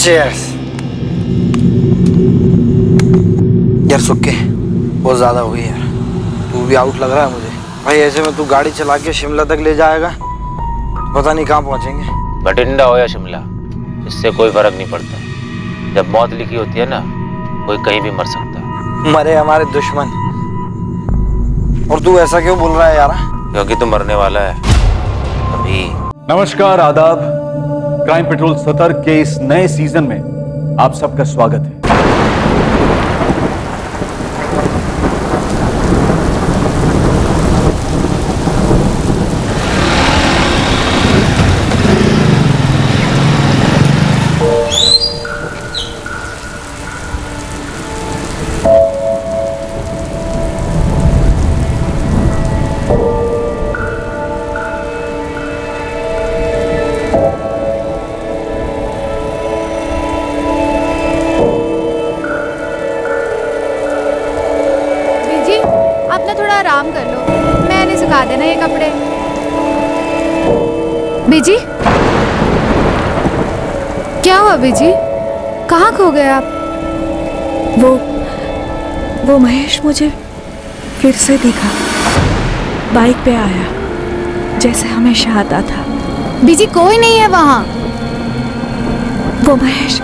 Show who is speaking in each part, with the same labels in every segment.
Speaker 1: Cheers. यार सुक्के बहुत ज्यादा हुई यार, तू भी आउट लग रहा है मुझे भाई। ऐसे में तू गाड़ी चला के शिमला तक ले जाएगा, पता नहीं कहाँ पहुंचेंगे।
Speaker 2: बठिंडा हो या शिमला, इससे कोई फर्क नहीं पड़ता। जब मौत लिखी होती है ना, कोई कहीं भी मर सकता है।
Speaker 1: मरे हमारे दुश्मन, और तू ऐसा क्यों बोल रहा है यार?
Speaker 2: क्योंकि तू मरने वाला है अभी।
Speaker 3: नमस्कार, आदाब। क्राइम पेट्रोल सतर्क के इस नए सीजन में आप सबका स्वागत है।
Speaker 4: थोड़ा आराम कर लो, मैंने सुखा देना ये कपड़े। बीजी, क्या हुआ बीजी? कहाँ खो गए आप?
Speaker 5: वो महेश मुझे फिर से दिखा, बाइक पे आया जैसे हमेशा आता था।
Speaker 4: बीजी कोई नहीं है वहाँ।
Speaker 5: वो महेश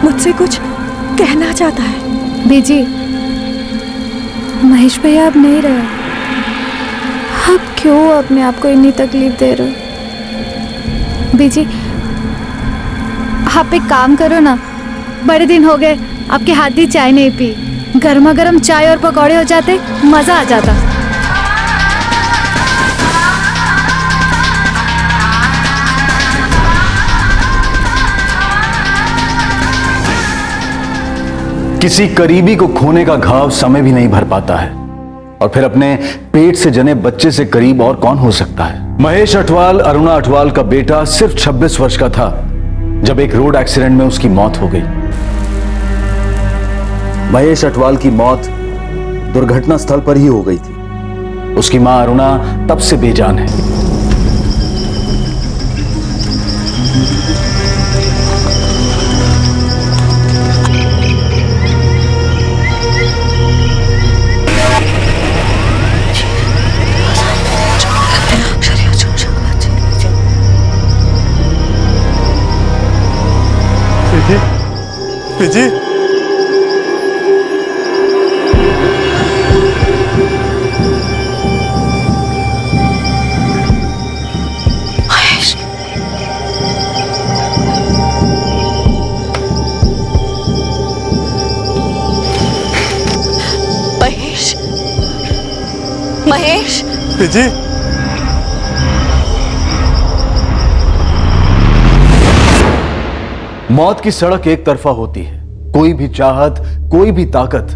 Speaker 5: मुझसे कुछ कहना चाहता है।
Speaker 4: बीजी, महेश भैया अब नहीं रहे। आप क्यों अपने आप को इतनी तकलीफ दे रहे हो? बीजी आप एक काम करो ना, बड़े दिन हो गए आपके हाथ की चाय नहीं पी। गर्मा गर्म चाय और पकौड़े हो जाते, मजा आ जाता।
Speaker 3: किसी करीबी को खोने का घाव समय भी नहीं भर पाता है, और फिर अपने पेट से जने बच्चे से करीब और कौन हो सकता है। महेश अठवाल अरुणा अठवाल का बेटा सिर्फ 26 वर्ष का था जब एक रोड एक्सीडेंट में उसकी मौत हो गई। महेश अठवाल की मौत दुर्घटना स्थल पर ही हो गई थी। उसकी मां अरुणा तब से बेजान है।
Speaker 6: PG,
Speaker 5: Mahesh, Mahesh, Mahesh,
Speaker 6: PG.
Speaker 3: मौत की सड़क एक तरफा होती है। कोई भी चाहत, कोई भी ताकत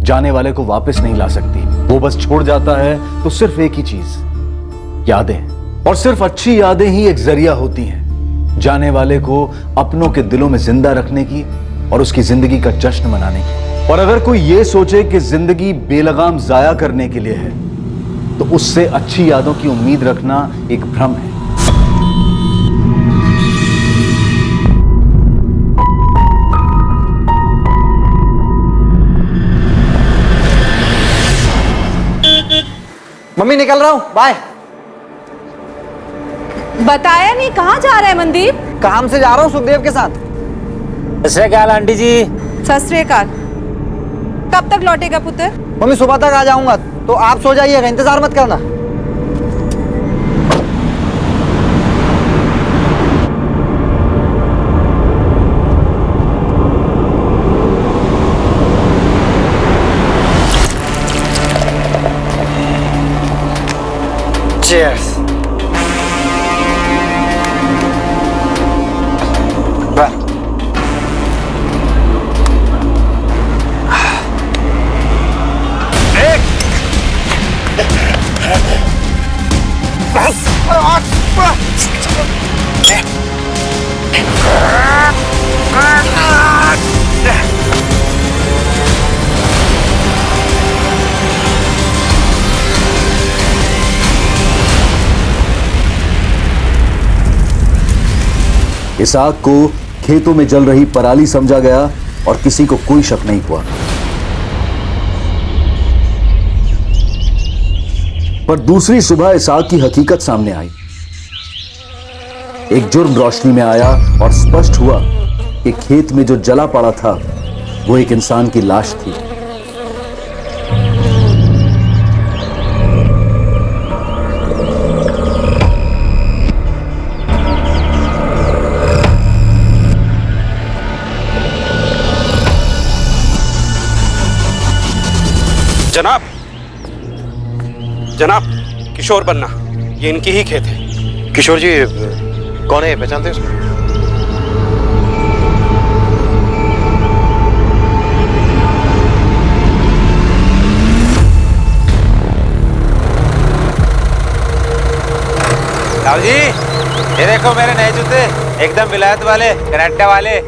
Speaker 3: जाने वाले को वापस नहीं ला सकती। वो बस छोड़ जाता है तो सिर्फ एक ही चीज, यादें। और सिर्फ अच्छी यादें ही एक जरिया होती हैं जाने वाले को अपनों के दिलों में जिंदा रखने की और उसकी जिंदगी का जश्न मनाने की। और अगर कोई ये सोचे कि जिंदगी बेलगाम जाया करने के लिए है, तो उससे अच्छी यादों की उम्मीद रखना एक भ्रम है।
Speaker 1: मम्मी निकल रहा हूँ, बाय।
Speaker 5: बताया नहीं कहाँ जा रहा है मनदीप?
Speaker 1: काम से जा रहा हूँ सुखदेव के साथ।
Speaker 2: ऐसे क्या आंटी जी?
Speaker 5: सत श्री अकाल। कब तक लौटेगा पुत्र?
Speaker 1: मम्मी सुबह तक आ जाऊंगा, तो आप सो जाइएगा, इंतजार मत करना। Cheers.
Speaker 3: इस आग को खेतों में जल रही पराली समझा गया और किसी को कोई शक नहीं हुआ। पर दूसरी सुबह इस आग की हकीकत सामने आई। एक जुर्म रोशनी में आया और स्पष्ट हुआ कि खेत में जो जला पड़ा था वो एक इंसान की लाश थी।
Speaker 6: जनाब, जनाब, किशोर बन्ना, ये इनकी ही खेत है।
Speaker 1: किशोर जी कौन है, पहचानते हैं उसको?
Speaker 2: साहब जी, ये देखो मेरे नए जूते, एकदम विलायत वाले, कनाडा वाले।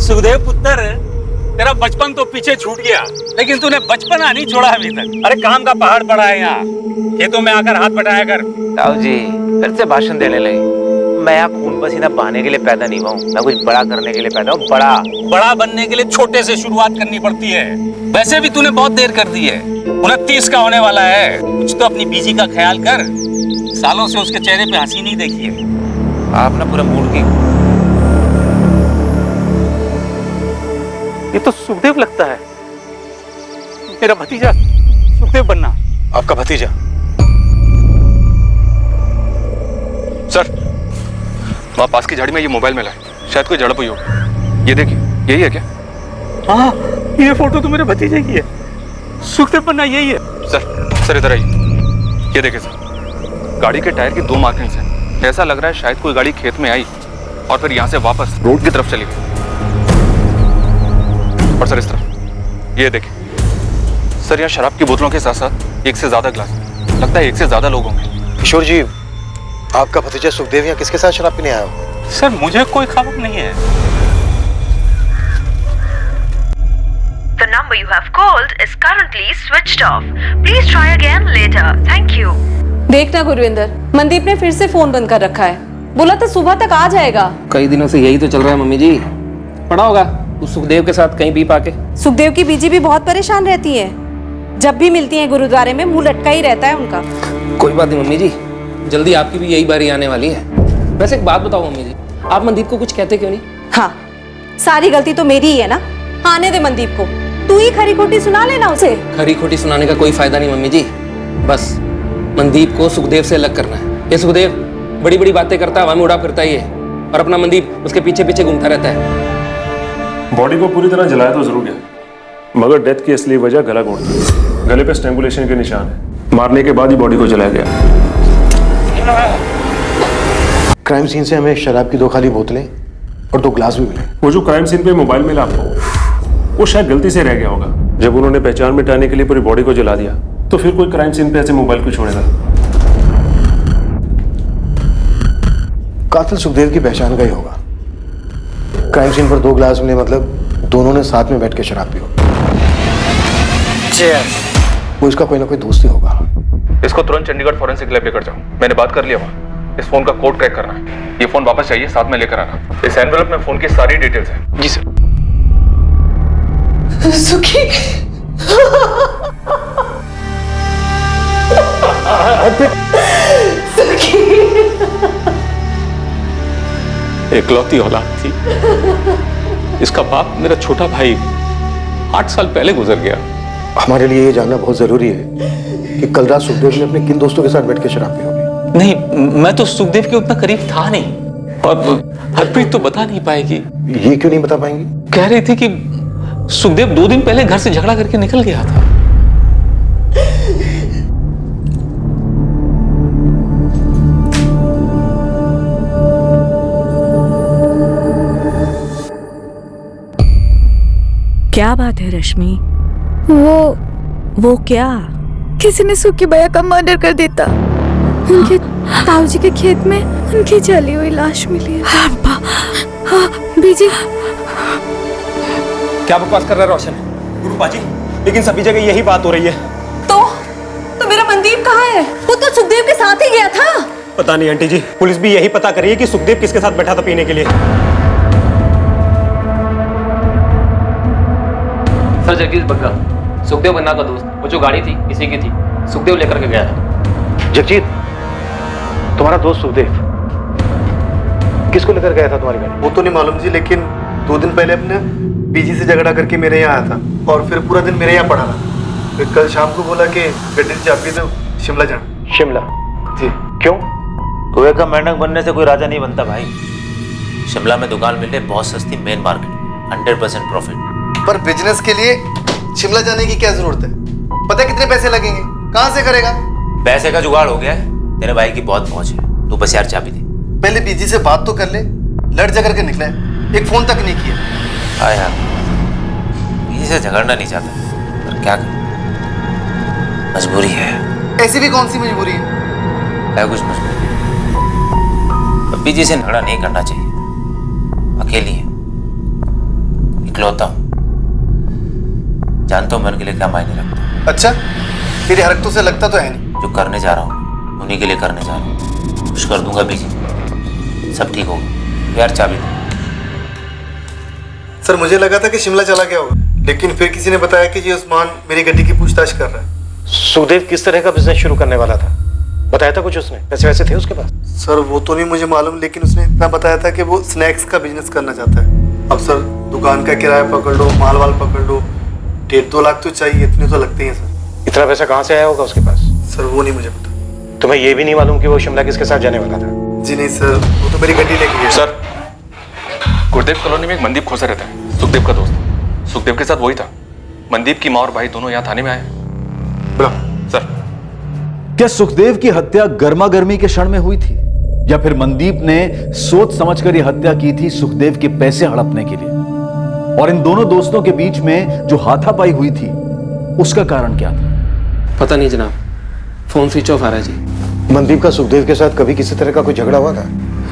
Speaker 7: सुखदेव पुत्र, तेरा बचपन तो पीछे छूट गया, लेकिन तूने बचपना नहीं छोड़ा अभी तक। अरे काम का पहाड़ पड़ा है यहाँ, खेतों में आकर हाथ बटाया कर।
Speaker 2: साहब जी फिर से भाषण देने लगे। मैं यहाँ खून पसीना बहाने के लिए पैदा नहीं हुआ हूँ, मैं कुछ बड़ा करने के लिए पैदा हूँ। बड़ा बनने के लिए छोटे से शुरुआत करनी पड़ती है। वैसे भी तूने बहुत देर कर दी है, 29 का होने वाला है। कुछ तो अपनी बीजी का ख्याल कर, सालों से उसके चेहरे पे हंसी नहीं देखी है। आप ना पूरा मूड की।
Speaker 7: ये तो सुखदेव लगता है, मेरा भतीजा सुखदेव बन्ना।
Speaker 6: आपका भतीजा? सर, वहां पास की झाड़ी में ये मोबाइल मिला है, शायद कोई झड़प हुई हो। ये देखिए, यही है क्या?
Speaker 7: हाँ, ये फोटो तो मेरे भतीजे की है, सुखदेव बन्ना यही है।
Speaker 6: सर इधर आइए। ये देखिए सर, गाड़ी के टायर की 2 मार्किंग्स हैं। ऐसा लग रहा है शायद कोई गाड़ी खेत में आई और फिर यहाँ से वापस रोड की तरफ चली गई। और सर इस तरफ ये देखिए सर, यहाँ शराब की बोतलों के साथ साथ 1 से ज्यादा ग्लास, लगता है 1 से ज्यादा लोग होंगे।
Speaker 1: किशोर जी, आपका भतीजा सुखदेव यहाँ किसके साथ शराब पीने आया हो?
Speaker 7: सर मुझे कोई खबर नहीं है।
Speaker 8: The number you have called is currently switched off. Please try again later. Thank you.
Speaker 9: देखना गुरविंदर, मनदीप ने फिर से फोन बंद कर रखा है। बोला था सुबह तक आ जाएगा।
Speaker 10: कई दिनों से यही तो चल रहा है मम्मी जी। पड़ा होगा उस सुखदेव के साथ कहीं बीप आके।
Speaker 9: सुखदेव की बीजी भी बहुत परेशान रहती है, जब भी मिलती है गुरुद्वारे में मुंह लटका ही रहता है उनका।
Speaker 10: कोई बात नहीं मम्मी जी, जल्दी आपकी भी यही बारी आने वाली है। वैसे एक बात बताओ मम्मी जी, आप मनदीप को कुछ कहते क्यों नहीं?
Speaker 9: हाँ, सारी गलती तो मेरी ही है ना। आने दे मनदीप को, तू ही खरी खोटी सुना लेना उसे।
Speaker 10: खरी खोटी सुनाने का कोई फायदा नहीं मम्मी जी, बस मनदीप को सुखदेव से अलग करना है। ये सुखदेव बड़ी बड़ी बातें करता है, हवा में उड़ा फिरता ही है, और अपना मनदीप उसके पीछे पीछे घूमता रहता है।
Speaker 11: बॉडी को पूरी तरह जलाया तो जरूर गया, मगर डेथ की असली वजह गला घोटना। गले पे स्ट्रैंगुलेशन के निशान है, मारने के बाद ही बॉडी को जलाया गया।
Speaker 1: क्राइम सीन से हमें शराब की 2 खाली बोतलें और 2 ग्लास भी मिले।
Speaker 11: वो जो क्राइम सीन पे मोबाइल मिला आपको, वो शायद गलती से रह गया होगा। जब उन्होंने पहचान मिटाने के लिए पूरी बॉडी को जला दिया, तो फिर कोई क्राइम सीन पे ऐसे मोबाइल को छोड़ेगा?
Speaker 1: कातिल सुखदेव की पहचान का ही होगा। क्राइम सीन पर 2 ग्लास मिले, मतलब दोनों ने साथ में बैठ के शराब पी होगी। वो इसका कोई ना कोई दोस्त ही होगा।
Speaker 6: इसको तुरंत चंडीगढ़ फॉरेंसिक लैब लेकर जाओ, मैंने बात कर लिया वहाँ। इस फोन का कोड क्रैक करना है, ये फोन वापस चाहिए, साथ में लेकर आना। इस एनवेलप में फोन की सारी डिटेल्स हैं।
Speaker 1: जी सर।
Speaker 9: सुखी
Speaker 7: एकलौती औलाद थी, इसका बाप मेरा छोटा भाई 8 साल पहले गुजर गया।
Speaker 1: हमारे लिए ये जानना बहुत जरूरी है कि कल रात सुखदेव ने अपने किन दोस्तों के साथ बैठ के शराब पी होगी।
Speaker 7: नहीं, मैं तो सुखदेव के उतना करीब था नहीं, और हरप्रीत तो बता नहीं पाएगी।
Speaker 1: ये क्यों नहीं बता पाएंगी?
Speaker 7: कह रही थी कि सुखदेव 2 दिन पहले घर से झगड़ा करके निकल गया था।
Speaker 5: क्या बात है रश्मि? वो क्या?
Speaker 4: किसी ने सुखी भैया का मर्डर कर देता। उनके ताऊजी के खेत में उनकी जली हुई लाश मिली है। हाँ, बीजी।
Speaker 10: क्या बकवास कर रहा है रोशन?
Speaker 6: गुरु बाजी, लेकिन सभी जगह यही बात हो रही है।
Speaker 9: तो मेरा मनदीप कहाँ है? वो तो सुखदेव के साथ ही गया था।
Speaker 6: पता नहीं आंटी जी, पुलिस भी यही पता कर रही है कि सुखदेव किसके साथ बैठा था पीने के लिए।
Speaker 10: सर जगदीश बग्गा, सुखदेव बन्ना का दोस्त। वो जो गाड़ी थी इसी की थी, सुखदेव लेकर के गया था।
Speaker 3: जगजीत, तुम्हारा दोस्त सुखदेव किसको लेकर गया था तुम्हारी गाड़ी?
Speaker 12: वो तो नहीं मालूम जी, लेकिन 2 दिन पहले अपने पीजी से झगड़ा करके मेरे यहाँ आया था और फिर पूरा दिन मेरे यहाँ पड़ा रहा। फिर कल शाम को बोला कि गड्डी से चाबी दो, शिमला जाना।
Speaker 3: शिमला?
Speaker 12: जी।
Speaker 3: क्यों?
Speaker 13: कुएं का मेंढक बनने से कोई राजा नहीं बनता भाई। शिमला में दुकान मिल रही बहुत सस्ती, मेन मार्केट, 100% प्रॉफिट।
Speaker 12: पर बिजनेस के लिए शिमला जाने की क्या जरूरत है? पता है कितने पैसे लगेंगे? कहाँ से करेगा?
Speaker 13: पैसे का जुगाड़ हो गया है, तेरे भाई की बहुत पहुंच है। तू बस यार चाबी दे।
Speaker 12: पहले बीजी से बात तो कर ले। लड़ झगड़ के निकला है, एक फोन तक नहीं किया।
Speaker 13: हाँ यार, इसे झगड़ना नहीं चाहता, पर क्या कर, मजबूरी है।
Speaker 12: ऐसी भी कौन सी मजबूरी है?
Speaker 13: कुछ मजबूरी। पीजी से झगड़ा नहीं करना चाहिए। अकेली है, इकलौता हूं, जानता हूं मैं उनके लिए क्या मायने रखता।
Speaker 12: अच्छा, तेरी हरकतों से लगता तो है नहीं।
Speaker 13: जो करने जा रहा हूँ उन्हीं के लिए करने जा रहा हूँ। खुश कर दूंगा बीजी, सब ठीक होगा। यार चाबी दे।
Speaker 12: सर मुझे लगा था कि शिमला चला गया होगा, लेकिन फिर किसी ने बताया कि ये उस्मान मेरी गड्डी की पूछताछ कर रहा है।
Speaker 3: सुखदेव किस तरह का बिजनेस शुरू करने वाला था? बताया था कुछ उसने? पैसे वैसे थे उसके पास?
Speaker 12: सर वो तो नहीं मुझे मालूम, लेकिन उसने इतना बताया था कि वो स्नैक्स का बिजनेस करना चाहता है। अब सर दुकान का किराया पकड़ लो, माल वाल पकड़ लो, 1.5-2 लाख तो चाहिए, इतने तो लगते हैं सर।
Speaker 3: इतना पैसा कहाँ से आया होगा उसके पास?
Speaker 12: सर वो नहीं मुझे पता।
Speaker 3: तुम्हें ये भी नहीं मालूम कि वो शिमला किसके साथ जाने वाला था?
Speaker 12: जी नहीं सर, वो तो मेरी गड्डी लेके गया।
Speaker 6: सर, गुरुदेव कॉलोनी में एक मनदीप खोसा रहता है, सुखदेव का दोस्त। सुखदेव के साथ वही था। मनदीप की माँ और भाई दोनों यहाँ थाने में आए। सर,
Speaker 3: क्या सुखदेव की हत्या गर्मा गर्मी के क्षण में हुई थी, या फिर मनदीप ने सोच समझकर यह हत्या की थी सुखदेव के पैसे हड़पने के लिए? और इन दोनों दोस्तों के बीच में जो हाथापाई हुई थी उसका कारण क्या था?
Speaker 10: पता नहीं जनाब, फोन स्विच ऑफ आ रहा है जी।
Speaker 3: मनदीप का सुखदेव के साथ कभी किसी तरह का कोई झगड़ा हुआ था?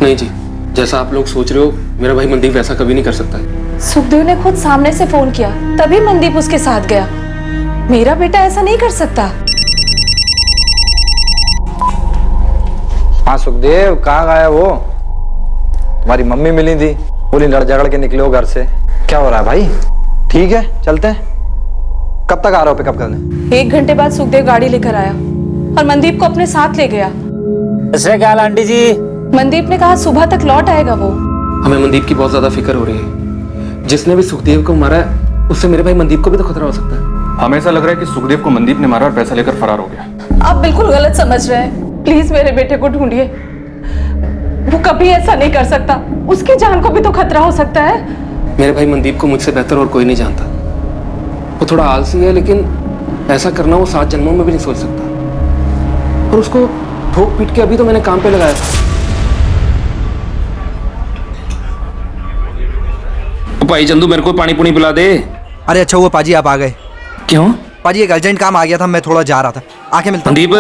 Speaker 10: नहीं जी, जैसा आप लोग सोच रहे हो मेरा भाई मनदीप वैसा कभी नहीं कर सकता है।
Speaker 9: सुखदेव ने खुद सामने से फोन किया, तभी मनदीप उसके साथ गया। मेरा बेटा ऐसा नहीं कर सकता।
Speaker 1: हाँ सुखदेव, कहाँ गया वो? तुम्हारी मम्मी मिली थी, बोली लड़ झगड़ के निकले हो घर से। क्या हो रहा है भाई? ठीक है, चलते हैं। कब तक आ रहे हो पिकअप करने?
Speaker 9: 1 घंटे बाद सुखदेव गाड़ी लेकर आया और मनदीप को अपने साथ ले गया।
Speaker 13: क्या हाल आंटी जी?
Speaker 9: मनदीप ने कहा सुबह तक लौट आएगा वो।
Speaker 10: हमें मनदीप की बहुत ज्यादा फिक्र हो रही है। जिसने भी सुखदेव को मारा है उससे मेरे भाई मनदीप को भी तो खतरा हो सकता है।
Speaker 6: हमें ऐसा लग रहा है कि सुखदेव को मनदीप ने मारा और पैसा लेकर फरार हो गया।
Speaker 9: आप बिल्कुल गलत समझ रहे हैं। प्लीज मेरे बेटे को ढूंढिए, वो कभी ऐसा नहीं कर सकता। उसकी जान को भी तो खतरा हो सकता है।
Speaker 10: मेरे भाई मनदीप को मुझसे बेहतर और कोई नहीं जानता। वो थोड़ा आलसी है, लेकिन ऐसा करना वो 7 जन्मों में भी नहीं सोच सकता। और उसको ठोक पीट के अभी तो मैंने काम पे लगाया था। भाई चंदू, मेरे को पानी पुनी पिला दे।
Speaker 1: अरे अच्छा हुआ पाजी आप आ गए।
Speaker 10: क्यों?
Speaker 1: पाजी एक अर्जेंट काम आ गया था, मैं थोड़ा जा रहा था, आके मिलता हूं।
Speaker 10: मनदीप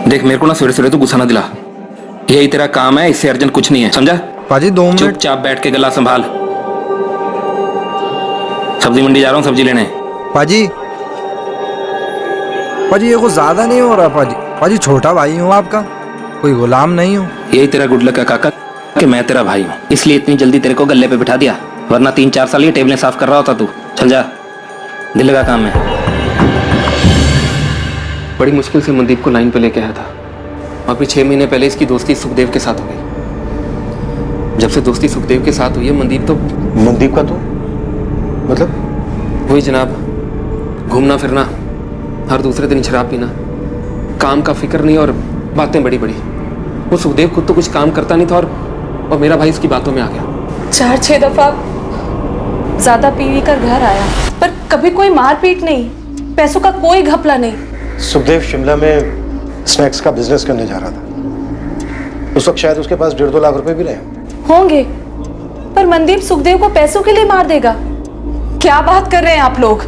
Speaker 10: देख, मेरे को ना सवेरे तू गुस्सा ना दिला। यही तेरा काम है, इससे अर्जेंट कुछ नहीं है, समझा?
Speaker 1: पाजी 2 मिनट
Speaker 10: चुपचाप बैठ के गला संभाल। सब्जी मंडी जा रहा हूँ सब्जी लेने।
Speaker 1: पाजी पाजी ये कुछ ज्यादा नहीं हो रहा पाजी? पाजी छोटा भाई हूँ आपका, कोई गुलाम नहीं हूँ।
Speaker 10: यही तेरा गुड लक है काका कि मैं तेरा भाई हूँ, इसलिए इतनी जल्दी तेरे को गले पे बिठा दिया, वरना 3-4 साल ये टेबलें साफ कर रहा होता तू। चल जा, दिल लगा काम है। बड़ी मुश्किल से मनदीप को लाइन पे लेके आया था। अभी 6 महीने पहले इसकी दोस्ती सुखदेव के साथ हो गई। जब से दोस्ती सुखदेव के साथ हुई है, मनदीप तो
Speaker 3: मनदीप का तो मतलब
Speaker 10: वही जनाब, घूमना फिरना, हर दूसरे दिन शराब पीना, काम का फिक्र नहीं और बातें बड़ी बड़ी। वो सुखदेव खुद तो कुछ काम करता नहीं था और मेरा भाई इसकी बातों में आ गया।
Speaker 9: 4-6 दफा ज्यादा पी कर घर आया, पर कभी कोई मारपीट नहीं, पैसों का कोई घपला नहीं।
Speaker 3: सुखदेव शिमला में स्नैक्स का बिजनेस करने जा रहा था। उस वक्त शायद उसके पास 1.5-2 लाख रुपए भी रहे
Speaker 9: होंगे, पर मनदीप सुखदेव को पैसों के लिए मार देगा? क्या बात कर रहे हैं आप लोग?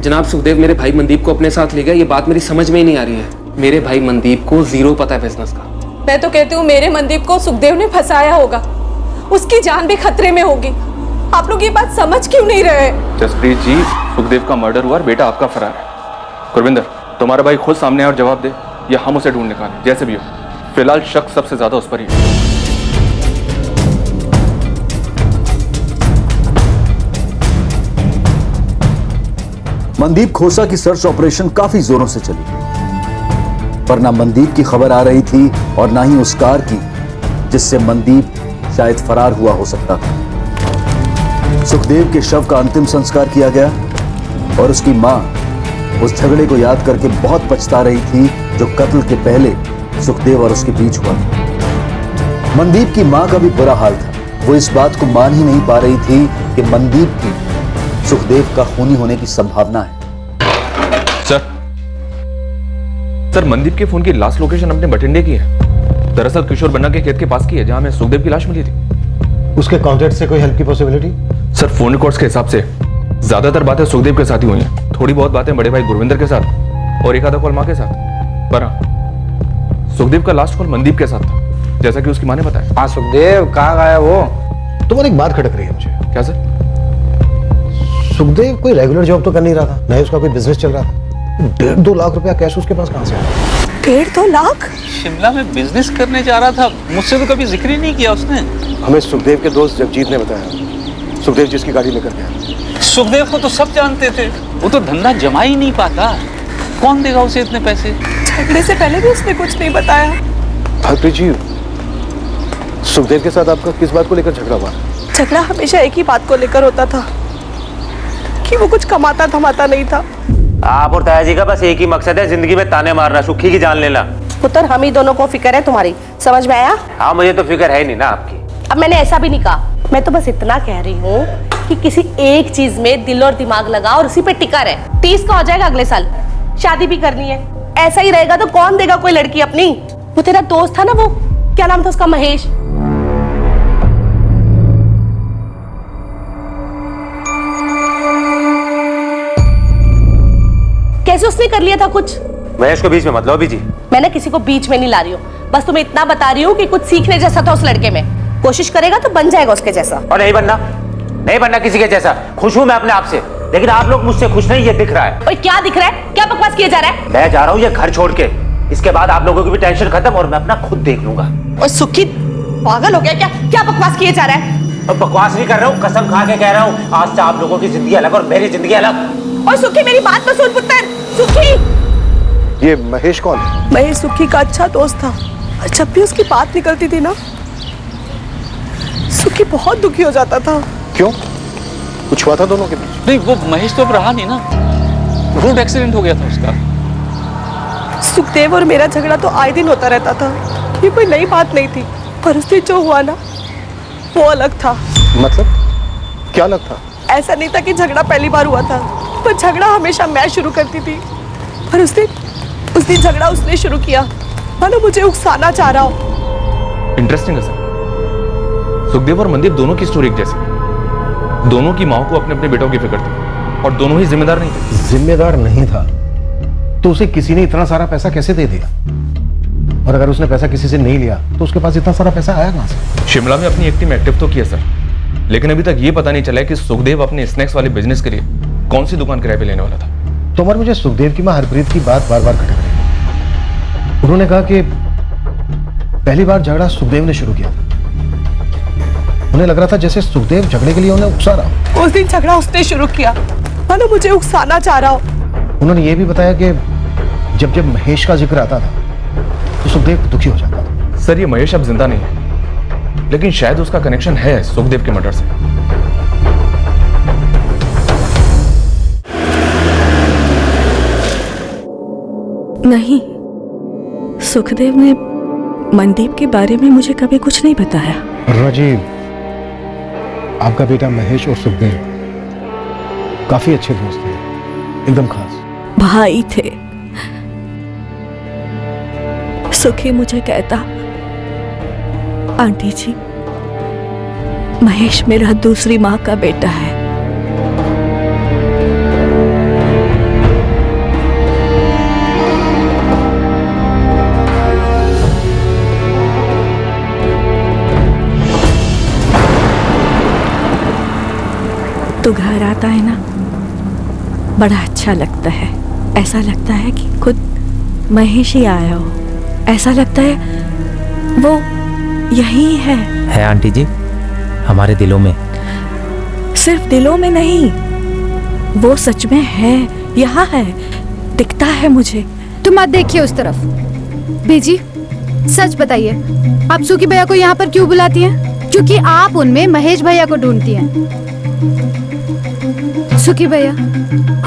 Speaker 10: जनाब, सुखदेव मेरे भाई मनदीप को अपने साथ ले गया, ये बात मेरी समझ में ही नहीं आ रही है। मेरे भाई मनदीप को 0 पता है बिजनेस का।
Speaker 9: मैं तो कहती हूँ मेरे मनदीप को सुखदेव ने फंसाया होगा, उसकी जान भी खतरे में होगी। आप लोग ये बात समझ क्यों नहीं रहे?
Speaker 6: जसप्रीत जी, सुखदेव का मर्डर हुआ और बेटा आपका फरार है। गुरविंदर, तुम्हारा भाई खुद सामने आए और जवाब दे, या हम उसे ढूंढ निकालें, जैसे भी हो। फिलहाल शक सबसे ज्यादा उस पर ही है।
Speaker 3: मनदीप खोसा की सर्च ऑपरेशन काफी जोरों से चली, पर ना मनदीप की खबर आ रही थी और ना ही उस कार की जिससे मनदीप शायद फरार हुआ हो सकता था। सुखदेव के शव का अंतिम संस्कार किया गया और उसकी मां उस झगड़े को याद करके बहुत पछता रही थी जो कत्ल के पहले सुखदेव और उसके बीच हुआ था। मनदीप की मां का भी बुरा हाल था। वो इस बात को मान ही नहीं पा रही थी कि मनदीप की सुखदेव का खूनी होने की संभावना है।
Speaker 6: सर, मनदीप के फोन की लास्ट लोकेशन अपने बठिंडे की है। दरअसल किशोर बन्ना के खेत के पास की है जहां में सुखदेव की लाश मिली थी।
Speaker 14: उसके कॉन्टैक्ट से कोई हेल्प की पॉसिबिलिटी?
Speaker 6: सर, फोन रिकॉर्ड्स के हिसाब से ज्यादातर बातें सुखदेव के साथ ही हुई हैं। थोड़ी बहुत बातें बड़े भाई गुरविंदर के साथ और एक आधा कॉल मां के साथ। पर हाँ, सुखदेव का लास्ट कॉल मनदीप के साथ था, जैसा कि उसकी मां ने बताया।
Speaker 1: हाँ, सुखदेव कहाँ गया वो?
Speaker 14: तुम्हारी एक बात खटक रही है मुझे।
Speaker 6: क्या सर?
Speaker 14: सुखदेव कोई रेगुलर जॉब तो कर नहीं रहा था, ना ही उसका कोई बिजनेस चल रहा था। 1.5-2 लाख रुपया कैश उसके पास कहां से आया?
Speaker 9: 1.5-2 लाख?
Speaker 7: शिमला में बिजनेस करने जा रहा था, मुझसे तो कभी जिक्र ही नहीं किया उसने।
Speaker 14: हमें सुखदेव के दोस्त जगजीत ने बताया, सुखदेव जिसकी गाड़ी लेकर गया।
Speaker 7: सुखदेव को तो सब जानते थे, वो तो धंधा जमा ही नहीं पाता। कौन देगा उसे इतने पैसे?
Speaker 9: झगड़े से पहले भी उसने कुछ नहीं बताया।
Speaker 14: हरप्रीत जी, सुखदेव के साथ आपका किस बात को लेकर झगड़ा हुआ?
Speaker 9: झगड़ा हमेशा एक ही बात को लेकर होता था कि वो कुछ कमाता धमाता नहीं था।
Speaker 13: आप और ताया जी का बस एक ही मकसद है, जिंदगी में ताने मारना, सुखी की जान लेना।
Speaker 15: पुत्र, हम ही दोनों को फिक्र है तुम्हारी, समझ में आया?
Speaker 13: हाँ, मुझे तो फिक्र है ही नहीं ना आपकी।
Speaker 15: अब मैंने ऐसा भी नहीं कहा, मैं तो बस इतना कह रही हूँ कि किसी एक चीज में दिल और दिमाग लगा और उसी पे टिका रहे। 30 का हो जाएगा अगले साल, शादी भी करनी है। ऐसा ही रहेगा तो कौन देगा कोई लड़की अपनी? वो तेरा दोस्त था ना, वो क्या नाम था उसका, महेश। कैसे उसने कर लिया था कुछ?
Speaker 13: महेश को बीच में मत लो जी।
Speaker 15: मैंने किसी को बीच में नहीं ला रही हूँ, बस तुम्हें इतना बता रही हूँ कि कुछ सीखने जैसा था उस लड़के में। कोशिश करेगा तो बन जाएगा उसके जैसा।
Speaker 13: और नहीं बनना किसी के जैसा। खुश हूँ मैं अपने आप से, लेकिन आप लोग मुझसे खुश नहीं, ये दिख रहा है।
Speaker 15: ओए, क्या दिख रहा है? क्या बकवास किया जा रहा है?
Speaker 13: मैं जा रहा हूँ ये घर छोड़ के। इसके बाद आप लोगों की भी टेंशन खत्म और मैं अपना खुद देख लूंगा।
Speaker 15: और सुखी पागल हो गया क्या? क्या बकवास किए जा रहा है?
Speaker 13: और बकवास नहीं कर रहा हूँ, कसम खा के कह रहा हूँ, आज से आप लोगों की जिंदगी अलग और मेरी जिंदगी अलग।
Speaker 15: और सुखी, मेरी बात तो सुन पुत्र। सुखी,
Speaker 14: ये महेश कौन है?
Speaker 9: महेश सुखी का अच्छा दोस्त था और जब भी उसकी बात निकलती थी ना, सुखी बहुत दुखी हो जाता था।
Speaker 14: क्यों? कुछ हुआ था दोनों के बीच?
Speaker 7: नहीं, वो महेश तो अब रहा नहीं ना, रोड एक्सीडेंट हो गया था उसका।
Speaker 9: सुखदेव और मेरा झगड़ा तो आए दिन होता रहता था, ये कोई नई बात नहीं थी। पर उस दिन जो हुआ ना, वो अलग था।
Speaker 14: मतलब क्या अलग था?
Speaker 9: ऐसा नहीं था कि झगड़ा पहली बार हुआ था, पर झगड़ा हमेशा मैं शुरू करती थी। पर उस दिन झगड़ा उसने शुरू किया, मानो मुझे उकसाना चाह रहा हो।
Speaker 6: इंटरेस्टिंग है सर। सुखदेव और मनदीप दोनों की स्टोरी एक जैसी। दोनों की माँ को अपने अपने बेटों की फिक्र थी और दोनों ही जिम्मेदार नहीं थे।
Speaker 14: जिम्मेदार नहीं था तो उसे किसी ने इतना सारा पैसा कैसे दे दिया? और अगर उसने पैसा किसी से नहीं लिया तो उसके पास इतना सारा पैसा आया कहां से?
Speaker 6: शिमला में अपनी एक टीम एक्टिव तो किया सर, लेकिन अभी तक ये पता नहीं चला है कि सुखदेव अपने स्नैक्स वाले बिजनेस के लिए कौन सी दुकान किराए पे लेने वाला था।
Speaker 14: तो मगर मुझे सुखदेव की मां हरप्रीत की बात बार बार खटक रही है। उन्होंने कहा कि पहली बार झगड़ा सुखदेव ने शुरू किया था। उन्हें लग रहा था जैसे सुखदेव झगड़े के लिए उन्हें उकसा रहा।
Speaker 9: उस दिन झगड़ा उसने शुरू किया, मानो मुझे उकसाना चाह रहा हो।
Speaker 14: उन्होंने ये भी बताया कि जब जब महेश का जिक्र आता था तो सुखदेव दुखी हो जाता था।
Speaker 6: सर, ये महेश अब जिंदा नहीं है, लेकिन शायद उसका कनेक्शन है सुखदेव के मर्डर से।
Speaker 5: नहीं, सुखदेव ने मनदीप के बारे में मुझे कभी कुछ नहीं बताया।
Speaker 14: राजीव, आपका बेटा महेश और सुखदेव काफी अच्छे दोस्त थे, एकदम खास
Speaker 5: भाई थे। सुखी मुझे कहता, आंटी जी, महेश मेरा दूसरी माँ का बेटा है। तो घर आता है ना, बड़ा अच्छा लगता है। ऐसा लगता है कि खुद महेश ही आया हो। ऐसा लगता है वो यही है
Speaker 13: आंटी जी, हमारे दिलों में।
Speaker 5: सिर्फ दिलों में नहीं, वो सच में है, यहाँ है, दिखता है मुझे।
Speaker 4: तुम मत देखिए उस तरफ। बीजी सच बताइए, आप सुखी भैया को यहाँ पर क्यों बुलाती हैं? क्योंकि आप उनमें महेश भैया को ढूंढती हैं। सुखी भैया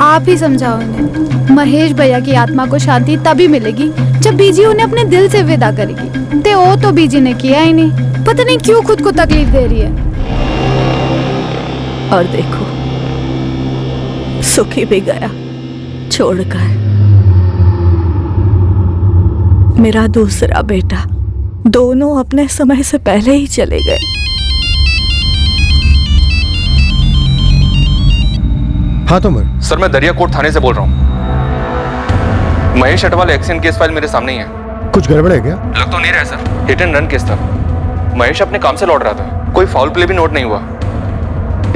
Speaker 4: आप ही समझाओ उन्हें। महेश भैया की आत्मा को शांति तभी मिलेगी जब बीजी उन्हें अपने दिल से विदा करेगी। ते वो तो बीजी ने किया ही नहीं, पता नहीं क्यों खुद को तकलीफ दे रही है।
Speaker 5: और देखो सुखी भी गया छोड़कर। मेरा दूसरा बेटा, दोनों अपने समय से पहले ही चले गए।
Speaker 14: हाँ तोमर।
Speaker 6: सर मैं दरियाकोट थाने से बोल रहा हूँ। Mahesh Atwal accident case file मेरे सामने ही है।
Speaker 14: कुछ गड़बड़ है क्या?
Speaker 6: लग तो नहीं रहा sir, hit and run case था। महेश अपने काम से लौट रहा था, कोई फाउल प्ले भी नोट नहीं हुआ।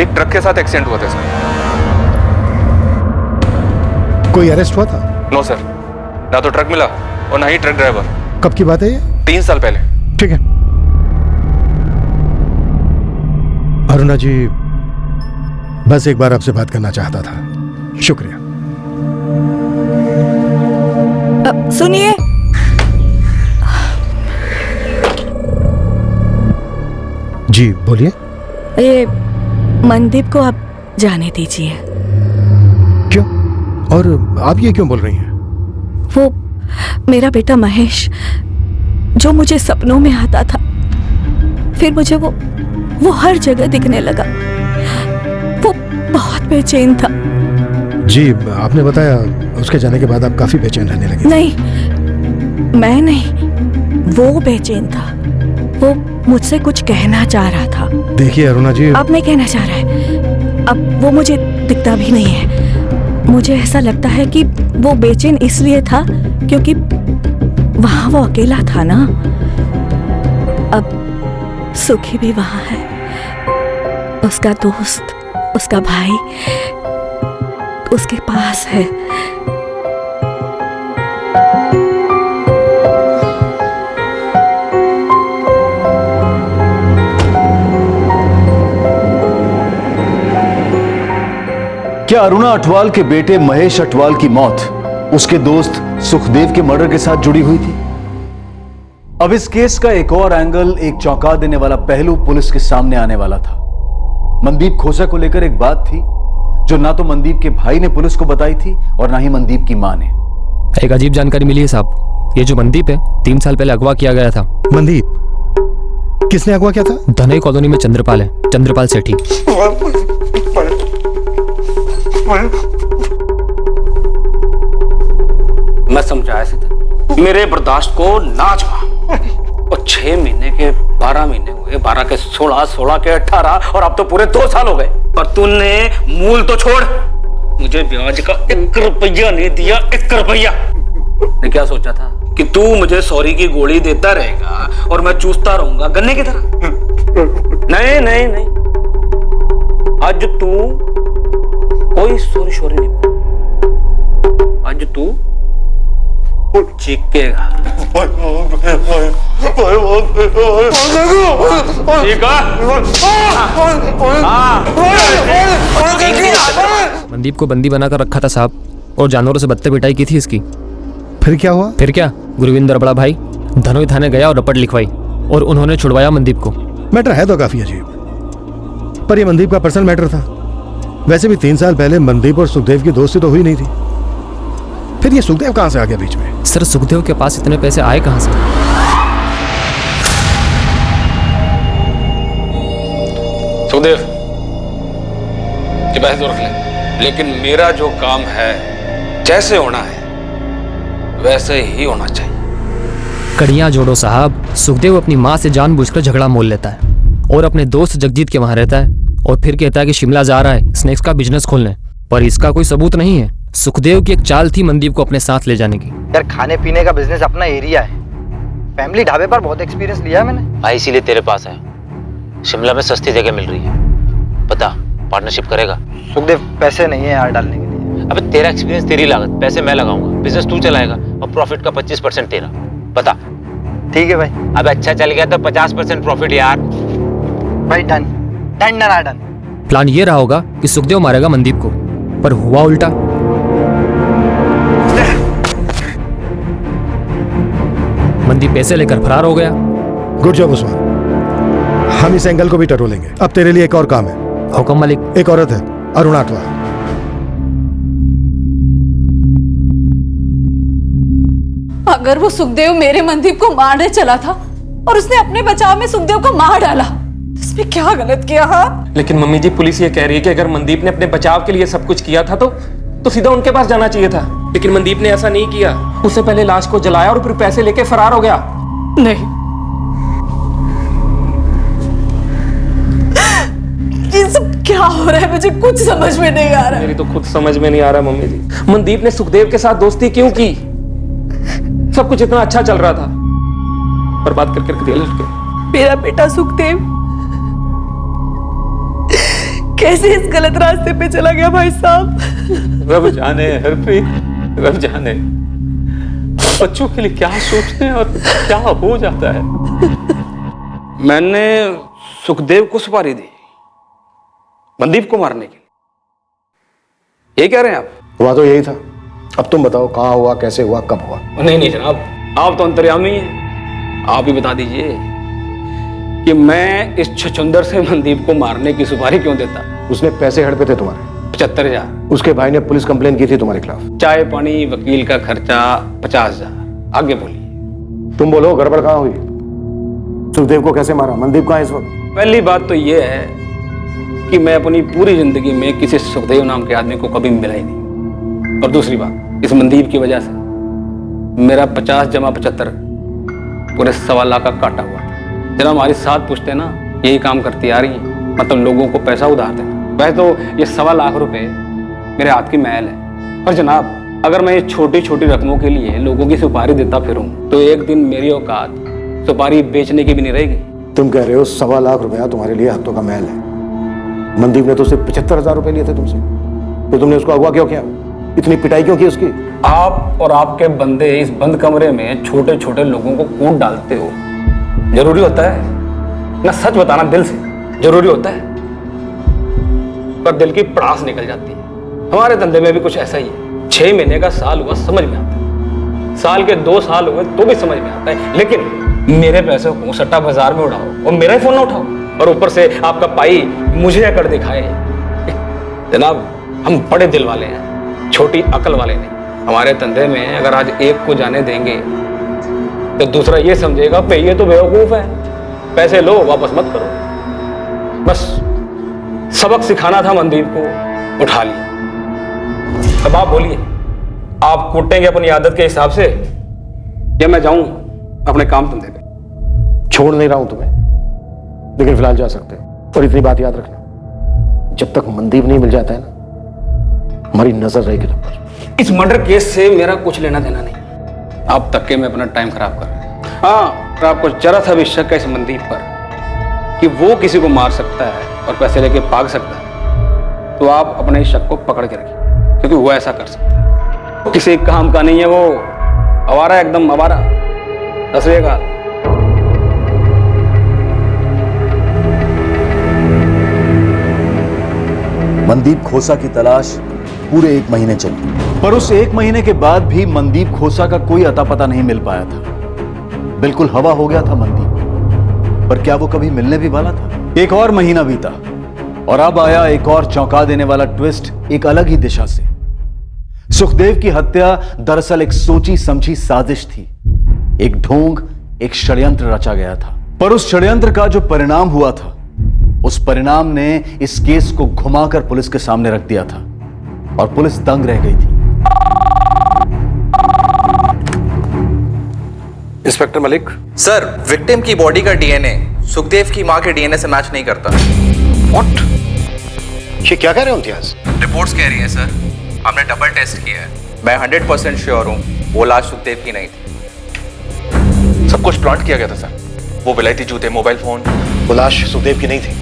Speaker 6: एक ट्रक के साथ एक्सीडेंट हुआ था सर।
Speaker 14: कोई अरेस्ट हुआ था?
Speaker 6: नो सर, ना तो ट्रक मिला और ना ही ट्रक ड्राइवर।
Speaker 14: कब की बात है ये?
Speaker 6: 3 साल पहले।
Speaker 14: ठीक है अरुणा जी, बस एक बार आपसे बात करना चाहता था। शुक्रिया।
Speaker 5: सुनिए,
Speaker 14: जी बोलिए।
Speaker 5: ये मनदीप को आप जाने दीजिए।
Speaker 14: क्यों? और आप ये क्यों बोल रही हैं?
Speaker 5: वो मेरा बेटा महेश जो मुझे सपनों में आता था, फिर मुझे वो हर जगह दिखने लगा। वो बहुत बेचैन था।
Speaker 14: जी आपने बताया उसके जाने के बाद आप काफी बेचैन रहने लगे।
Speaker 5: नहीं, मैं नहीं, वो बेचैन था। वो मुझसे कुछ कहना चाह रहा था।
Speaker 14: देखिए अरुणा जी,
Speaker 5: अब नहीं कहना चाह रहा है। अब वो मुझे दिखता भी नहीं है। मुझे ऐसा लगता है कि वो बेचैन इसलिए था क्योंकि वहां वो अकेला था ना। अब सुखी भी वहां है, उसका दोस्त, उसका भाई उसके पास है।
Speaker 3: क्या अरुणा अटवाल के बेटे महेश अटवाल की मौत उसके दोस्त सुखदेव के मर्डर के साथ जुड़ी हुई थी? अब इस केस का एक और एंगल, एक चौंका देने वाला पहलू पुलिस के सामने आने वाला था। मनदीप खोसा को लेकर एक बात थी जो ना तो मनदीप के भाई ने पुलिस को बताई थी और ना ही मनदीप की मां ने।
Speaker 10: एक अजीब जानकारी मिली है साहब। ये जो मनदीप है 3 साल पहले अगवा किया गया था।
Speaker 14: मनदीप? किसने अगवा किया था?
Speaker 10: धनई कॉलोनी में चंद्रपाल है, चंद्रपाल सेठी।
Speaker 2: मैं समझाया से था, मेरे बर्दाश्त को ना छुआ। और 6 महीने के 12 महीने हुए, 12 के 16, 16 के 18 और अब तो पूरे 2 साल हो गए। और तूने मूल तो छोड़, मुझे ब्याज का 1 रुपया नहीं दिया। 1 रुपया। मैं क्या सोचा था कि तू मुझे सॉरी की गोली देता रहेगा और मैं चूसता रहूंगा गन्ने की तरह। नहीं नहीं नहीं, आज तू कोई सॉरी नहीं, आज तू चीखेगा।
Speaker 10: मनदीप को बंदी बनाकर रखा था साहब, और जानवरों से बत्ते पिटाई की थी इसकी।
Speaker 14: फिर क्या हुआ?
Speaker 10: फिर क्या, गुरविंदर बड़ा भाई धनोई थाने गया और रपट लिखवाई और उन्होंने छुड़वाया मनदीप को।
Speaker 14: मैटर है तो काफी अजीब, पर यह मनदीप का पर्सनल मैटर था। वैसे भी 3 साल पहले मनदीप और सुखदेव की दोस्ती तो हुई नहीं थी। फिर ये सुखदेव कहां से आ गया बीच में?
Speaker 10: सर सुखदेव के पास इतने पैसे आए कहां से?
Speaker 2: सुखदेव ये पैसे तो रख ले, लेकिन मेरा जो काम है जैसे होना है वैसे ही होना चाहिए।
Speaker 10: कड़ियां जोड़ो साहब। सुखदेव अपनी माँ से जानबूझकर झगड़ा मोल लेता है और अपने दोस्त जगजीत के वहां रहता है और फिर कहता है कि शिमला जा रहा है स्नैक्स का बिजनेस खोलने, पर इसका कोई सबूत नहीं है। सुखदेव की एक चाल थी मनदीप को अपने साथ ले जाने की।
Speaker 1: यार खाने पीने का बिजनेस अपना एरिया है, फैमिली ढाबे पर बहुत एक्सपीरियंस लिया है मैंने।
Speaker 13: भाई इसीलिए तेरे पास है। शिमला में सस्ती जगह मिल रही है, बता पार्टनरशिप करेगा?
Speaker 1: सुखदेव पैसे नहीं है यार डालने के लिए।
Speaker 13: अबे तेरा एक्सपीरियंस, तेरी लागत, पैसे मैं लगाऊंगा, बिजनेस तू चलाएगा और प्रॉफिट का 25% तेरा। बता।
Speaker 1: ठीक है भाई।
Speaker 13: अब अच्छा चल गया तो 50% प्रॉफिट यार।
Speaker 1: भाई done done done done.
Speaker 10: Plan ये रहा होगा कि सुखदेव मारेगा मनदीप को, पर हुआ उल्टा।
Speaker 16: मंदीप पैसे लेकर फरार हो गया।
Speaker 14: गुड जॉब उस्मान, हम इस एंगल को भी टटोलेंगे। अब तेरे लिए एक और काम है।
Speaker 16: हुक्म मालिक।
Speaker 14: एक औरत है, अरुणात्वा।
Speaker 17: अगर वो सुखदेव मेरे मनदीप को मारने चला था और उसने अपने बचाव में सुखदेव को मार डाला, तो इसमें क्या गलत किया? हाँ,
Speaker 10: लेकिन मम्मी जी पुलिस ये कह रही है कि अगर मनदीप ने अपने बचाव के लिए सब कुछ किया था तो सीधा उनके पास जाना चाहिए था। लेकिन मनदीप ने ऐसा नहीं किया। उससे पहले लाश को जलाया और फिर पैसे लेके फरार हो गया।
Speaker 17: नहीं, ये सब क्या हो रहा है? मुझे कुछ समझ में नहीं आ रहा है।
Speaker 10: मेरी तो खुद समझ में नहीं आ रहा मम्मी जी। मनदीप ने सुखदेव के साथ दोस्ती क्यों की? सब कुछ इतना अच्छा चल रहा था, बर्बाद करके रख दिया लड़के।
Speaker 9: मेरा बेटा सुखदेव कैसे इस गलत रास्ते पे चला गया भाई साहब?
Speaker 7: रब जाने हरप्रीत, रब जाने बच्चों के लिए क्या सोचते हैं और क्या हो जाता है।
Speaker 2: मैंने सुखदेव को सुपारी दी मनदीप को मारने की, ये कह रहे हैं आप?
Speaker 14: हुआ तो यही था। अब तुम बताओ कहाँ हुआ, कैसे हुआ, कब हुआ?
Speaker 2: नहीं जनाब, आप तो अंतर्यामी हैं। आप ही बता दीजिए कि मैं इस छछुंदर से मनदीप को मारने की सुपारी क्यों देता?
Speaker 14: उसने पैसे हड़पे थे तुम्हारे
Speaker 2: 75,000।
Speaker 14: उसके भाई ने पुलिस कंप्लेन की थी तुम्हारे खिलाफ।
Speaker 2: चाय पानी वकील का खर्चा 50,000। आगे बोलिए।
Speaker 14: तुम बोलो गड़बड़ कहाँ हुई? सुखदेव को कैसे मारा? मनदीप कहाँ है इस वक्त?
Speaker 2: पहली बात तो ये है कि मैं अपनी पूरी जिंदगी में किसी सुखदेव नाम के आदमी को कभी मिला ही नहीं। और दूसरी बात, इस मनदीप की वजह से मेरा 50 जमा 75 पूरे 1.25 लाख का काटा हुआ था। जरा हमारी साथ पूछते ना, यही काम करती आ रही है, मतलब लोगों को पैसा उधार देना। वैसे तो ये 1.25 लाख रुपए मेरे हाथ की मैल है। और जनाब, अगर मैं ये छोटी छोटी रकमों के लिए लोगों की सुपारी देता फिरूं तो एक दिन मेरी औकात सुपारी बेचने की भी नहीं रहेगी।
Speaker 14: तुम कह रहे हो 1.25 लाख रुपया तुम्हारे लिए हाथों का मैल है। मनदीप ने तो सिर्फ 75,000 रुपए लिए थे तुमसे, तो तुमने उसको अगवा क्यों किया? इतनी पिटाई क्यों की उसकी?
Speaker 2: आप और आपके बंदे इस बंद कमरे में छोटे छोटे लोगों को कूट डालते हो। जरूरी होता है ना? सच बताना दिल से जरूरी होता है, पर दिल की पड़ास निकल जाती है। हमारे धंधे में भी कुछ ऐसा ही है। 6 महीने का साल हुआ समझ में आता है, साल के 2 साल हुए तो भी समझ में आता है। लेकिन मेरे पैसे को सट्टा बाजार में उड़ाओ और मेरा ही फोन ना उठाओ, और ऊपर से आपका पाई मुझे अकड़ दिखाए। जनाब, हम बड़े दिल वाले हैं, छोटी अकल वाले नहीं। हमारे धंधे में अगर आज एक को जाने देंगे तो दूसरा ये समझेगा भाई ये तो बेवकूफ है, पैसे लो वापस मत करो। बस सबक सिखाना था मनदीप को, उठा लिया। अब आप बोलिए, आप कूटेंगे अपनी आदत के हिसाब से या मैं जाऊं अपने काम धंधे पे?
Speaker 14: छोड़ नहीं रहा हूं तुम्हें, लेकिन फिलहाल जा सकते हो। और इतनी बात याद रखना, जब तक मनदीप नहीं मिल जाता है ना, हमारी नजर रहेगी तुम पर।
Speaker 2: इस मर्डर केस से मेरा कुछ लेना देना नहीं। आप तक के में अपना टाइम खराब कर रहे हैं। हाँ, अगर आपको जरा सा भी शक है इस मनदीप पर कि वो किसी को मार सकता है और पैसे लेके भाग सकता है, तो आप अपने इस शक को पकड़ के रखिए, क्योंकि वो ऐसा कर सकता है। किसी काम का नहीं है वो, आवारा, एकदम आवारा। दसवेगा।
Speaker 3: मनदीप खोसा की तलाश पूरे 1 महीने चली, पर उस 1 महीने के बाद भी मनदीप खोसा का कोई अता पता नहीं मिल पाया था। बिल्कुल हवा हो गया था मनदीप, पर क्या वो कभी मिलने भी वाला था? एक और महीना बीता और अब आया एक और चौंका देने वाला ट्विस्ट, एक अलग ही दिशा से। सुखदेव की हत्या दरअसल एक सोची समझी साजिश थी। एक ढोंग, एक षड्यंत्र रचा गया था। पर उस षड्यंत्र का जो परिणाम हुआ था, उस परिणाम ने इस केस को घुमाकर पुलिस के सामने रख दिया था और पुलिस दंग रह गई थी।
Speaker 1: इंस्पेक्टर मलिक सर, विक्टिम की बॉडी का डीएनए सुखदेव की मां के डीएनए से मैच नहीं करता।
Speaker 14: व्हाट? ये क्या कह रहे हो इम्तियाज?
Speaker 1: रिपोर्ट्स कह रही हैं सर, हमने डबल टेस्ट किया है। मैं 100% श्योर हूं वो लाश सुखदेव की नहीं थी।
Speaker 6: सब कुछ प्लांट किया गया था सर। वो विलायती जूते, मोबाइल फोन,
Speaker 14: वो लाश सुखदेव की नहीं थी,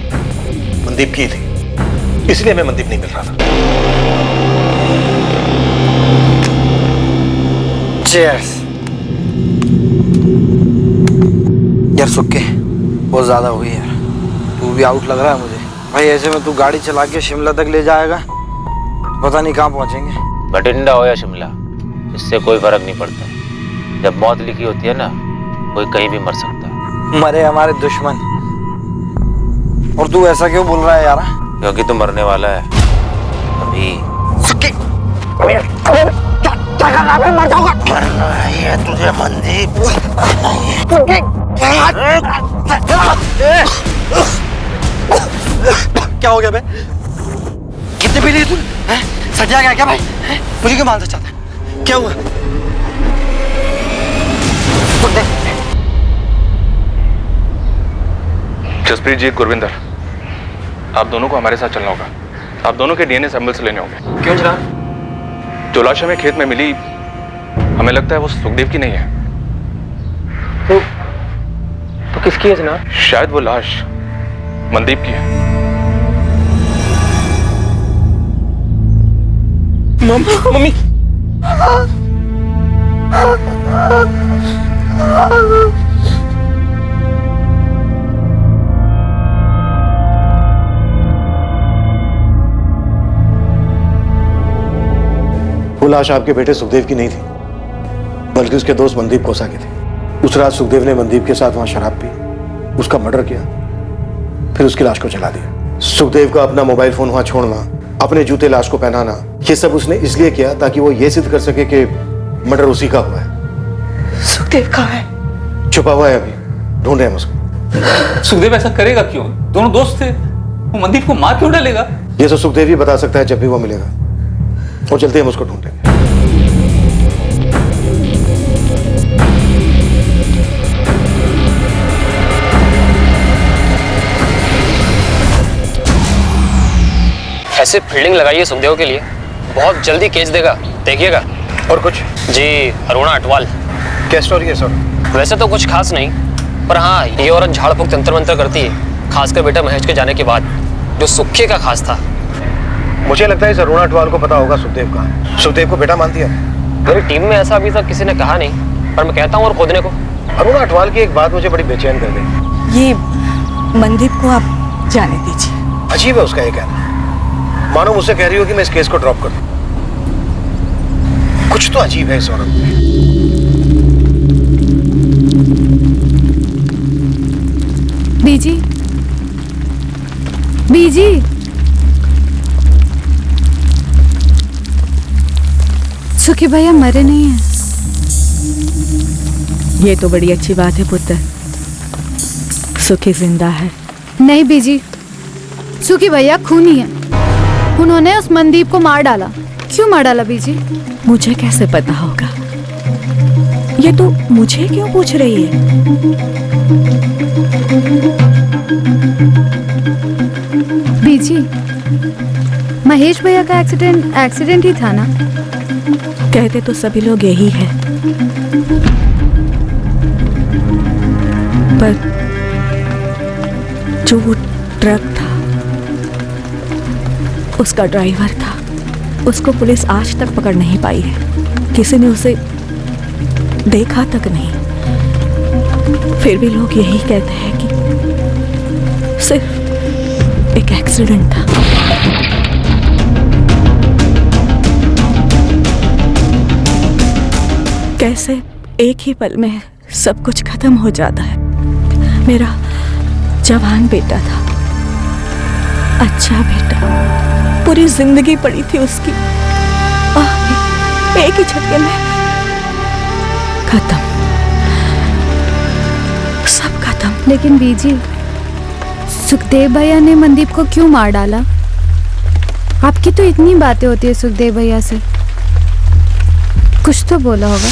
Speaker 14: मनदीप की थी। इसलिए हमें मनदीप नहीं मिल रहा था।
Speaker 1: चीयर्स। यार सुक्के, बहुत ज्यादा हुई यार, तू भी आउट लग रहा है मुझे भाई। ऐसे में तू गाड़ी चला के शिमला तक ले जाएगा, पता नहीं कहाँ पहुंचेंगे।
Speaker 13: बठिंडा हो या शिमला, इससे कोई फर्क नहीं पड़ता। जब मौत लिखी होती है ना, कोई कहीं भी मर सकता है।
Speaker 1: मरे हमारे दुश्मन, और तू ऐसा क्यों बोल रहा है यार?
Speaker 13: क्योंकि तू मरने वाला है अभी। मरना है तुझे मनदीप।
Speaker 12: क्या हो गया बे? कितने पी लिए तू? सटिया गया क्या भाई? मुझे क्यों मारना चाहता है? क्या हुआ?
Speaker 6: जसप्रीत जी, गुरविंदर, आप दोनों को हमारे साथ चलना होगा। आप दोनों के डीएनए सैंपल्स लेने होंगे।
Speaker 10: क्यों जनाब?
Speaker 6: जो लाश हमें खेत में मिली, हमें लगता है वो सुखदेव की नहीं है।
Speaker 10: तो किसकी है जनाब?
Speaker 6: शायद वो लाश मनदीप की है।
Speaker 10: मम्मी
Speaker 14: वो लाश आपके बेटे सुखदेव की नहीं थी, बल्कि उसके दोस्त मनदीप कोसा की थी। उस रात सुखदेव ने मनदीप के साथ वहां शराब पी, उसका मर्डर किया, फिर उसकी लाश को जला दिया। सुखदेव का अपना मोबाइल फोन वहां छोड़ना, अपने जूते लाश को पहनाना, ये सब उसने इसलिए किया ताकि वो ये सिद्ध कर सके कि मर्डर उसी का हुआ है।
Speaker 9: सुखदेव कहाँ है?
Speaker 14: छुपा हुआ है, अभी ढूंढ रहे हैं उसको।
Speaker 7: सुखदेव ऐसा करेगा क्यों? दोनों दोस्त थे, वो मनदीप को मार क्यों डालेगा?
Speaker 14: ये तो सुखदेव ही बता सकता है जब भी वो मिलेगा। और चलते हम उसको ढूंढेंगे।
Speaker 16: ऐसे फील्डिंग लगाइए सुखदेव के लिए, बहुत जल्दी केस देगा, देखिएगा।
Speaker 14: और कुछ?
Speaker 16: जी, अरुणा अटवाल।
Speaker 14: क्या स्टोरी है सर?
Speaker 16: वैसे तो कुछ खास नहीं, पर हाँ, ये औरत झाड़ फूक तंत्र मंत्र करती है, खासकर बेटा महेश के जाने के बाद, जो सुखे का खास था।
Speaker 14: मुझे लगता है इस अरुणा अटवाल को पता होगा सुखदेव का। सुखदेव को बेटा मानती है।
Speaker 16: मेरी टीम में ऐसा अभी तक किसी ने कहा नहीं, पर मैं कहता हूँ और खोदने को।
Speaker 14: अरुणा अटवाल की एक बात मुझे बड़ी बेचैन कर गई।
Speaker 17: ये मनदीप को आप जाने दीजिए।
Speaker 14: अजीब है उसका ये कहना, मानो मुझसे कह रही हो कि मैं इस केस को ड्रॉप कर दूं। कुछ तो अजीब है इस औरत में।
Speaker 4: बीजी, बीजी, सुखी भैया मरे नहीं हैं।
Speaker 5: ये तो बड़ी अच्छी बात है पुत्र, सुखी जिंदा है।
Speaker 4: नहीं बीजी, सुखी भैया खूनी है। उन्होंने उस मनदीप को मार डाला। क्यों मार डाला बीजी?
Speaker 5: मुझे कैसे पता होगा? ये तो मुझे क्यों पूछ रही है?
Speaker 4: बीजी, महेश भैया का एक्सीडेंट ही था ना?
Speaker 5: कहते तो सभी लोग यही है, पर जो वो ट्रक था, उसका ड्राइवर था, उसको पुलिस आज तक पकड़ नहीं पाई है। किसी ने उसे देखा तक नहीं। फिर भी लोग यही कहते हैं कि सिर्फ एक एक्सीडेंट था। कैसे एक ही पल में सब कुछ खत्म हो जाता है। मेरा जवान बेटा था, अच्छा बेटा, पूरी जिंदगी पड़ी थी उसकी, एक ही झटके में खत्म, सब खत्म।
Speaker 4: लेकिन बीजी, सुखदेव भैया ने मनदीप को क्यों मार डाला? आपकी तो इतनी बातें होती है सुखदेव भैया से, कुछ तो बोला होगा।